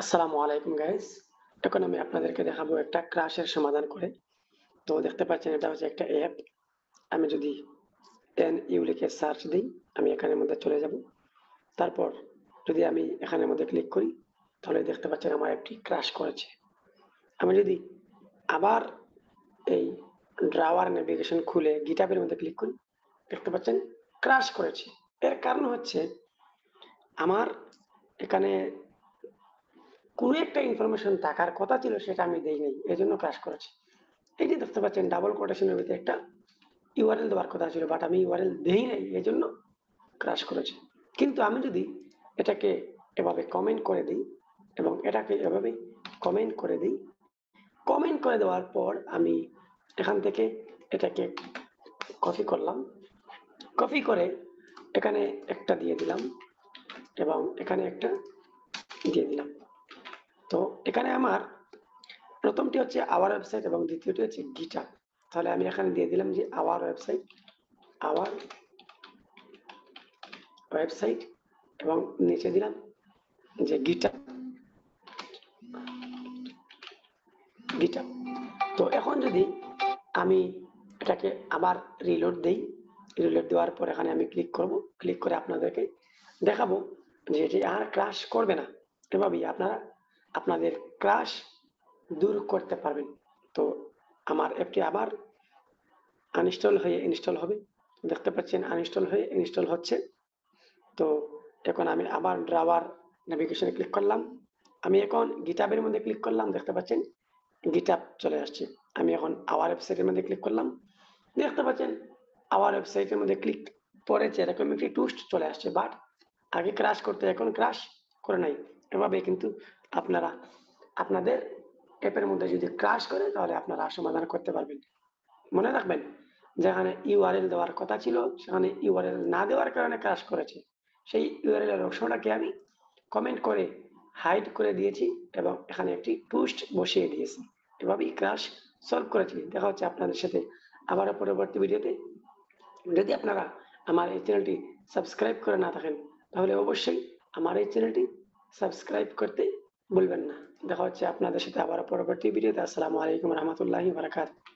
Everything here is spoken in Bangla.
আসসালামু আলাইকুম গাইস। এখন আমি আপনাদেরকে দেখাবো একটা ক্রাশের সমাধান করে। তো দেখতে পাচ্ছেন এটা হচ্ছে একটা অ্যাপ। আমি যদি NU লিখে সার্চ দিই, আমি এখানের মধ্যে চলে যাব। তারপর যদি আমি এখানের মধ্যে ক্লিক করি, তাহলে দেখতে পাচ্ছেন আমার অ্যাপটি ক্রাশ করেছে। আমি যদি আবার এই ড্রাওয়ার নেভিগেশন খুলে গিটহাবের মধ্যে ক্লিক করি, দেখতে পাচ্ছেন ক্রাশ করেছে। এর কারণ হচ্ছে আমার এখানে কোনো একটা ইনফরমেশন থাকার কথা ছিল সেটা আমি দেই নাই, এজন্য ক্রাশ করেছে। এই যে দেখতে পাচ্ছেন ডাবল কোটেশনের ভিতরে একটা ইউআরএল দেওয়ার কথা ছিল, বাট আমি ইউআরএল দেই নাই, এই জন্য ক্রাশ করেছে। কিন্তু আমি যদি এটাকে এভাবে কমেন্ট করে দিই এবং এটাকে এভাবে কমেন্ট করে দিই, কমেন্ট করে দেওয়ার পর আমি এখান থেকে এটাকে কপি করলাম, কপি করে এখানে একটা দিয়ে দিলাম এবং এখানে একটা দিয়ে দিলাম। তো এখানে আমার প্রথমটি হচ্ছে আওয়ার ওয়েবসাইট এবং দ্বিতীয়টি হচ্ছে গিটহাব। তাহলে আমি এখানে দিয়ে দিলাম যে আওয়ার ওয়েবসাইট, আওয়ার ওয়েবসাইট এবং নিচে দিলাম যে গিটহাব, গিটহাব। তো এখন যদি আমি এটাকে আবার রিলোড দেই, রিলোড দেওয়ার পর এখানে আমি ক্লিক করব, ক্লিক করে আপনাদেরকে দেখাবো যে এটি আর ক্রাশ করবে না। এভাবেই আপনারা আপনাদের ক্রাশ দূর করতে পারবেন। তো আমার অ্যাপটি আবার আনইনস্টল হয়ে ইনস্টল হবে। দেখতে পাচ্ছেন আনইনস্টল হয়ে ইনস্টল হচ্ছে। তো এখন আমি আবার ড্রাওয়ার নেভিগেশনে ক্লিক করলাম, আমি এখন গিটহাবের মধ্যে ক্লিক করলাম, দেখতে পাচ্ছেন গিটহাব চলে আসছে। আমি এখন আওয়ার ওয়েবসাইটের মধ্যে ক্লিক করলাম, দেখতে পাচ্ছেন আওয়ার ওয়েবসাইটের মধ্যে ক্লিক পড়েছে, এরকম একটি টুস্ট চলে আসছে, বাট আগে ক্রাশ করতে এখন ক্রাশ করে নাই। এভাবে কিন্তু আপনারা আপনাদের অ্যাপের মধ্যে যদি ক্রাশ করে তাহলে আপনারা সমাধান করতে পারবেন। মনে রাখবেন, যেখানে ইউআরএল দেওয়ার কথা ছিল সেখানে ইউআরএল না দেওয়ার কারণে ক্রাশ করেছে। সেই ইউআরএল এর অপশনটাকে আমি কমেন্ট করে হাইড করে দিয়েছি এবং এখানে একটি টুইস্ট বসিয়ে দিয়েছি। এভাবেই ক্রাশ সলভ করেছি। দেখা হচ্ছে আপনাদের সাথে আবারও পরবর্তী ভিডিওতে। যদি আপনারা আমার এই চ্যানেলটি সাবস্ক্রাইব করে না থাকেন, তাহলে অবশ্যই আমার এই চ্যানেলটি সাবস্ক্রাইব করতে ভুলবেন না। দেখা হচ্ছে আপনাদের সাথে আবারও পরবর্তী ভিডিওতে। আসসালামু আলাইকুম রহমতুল্লাহি বারাকাতুহু।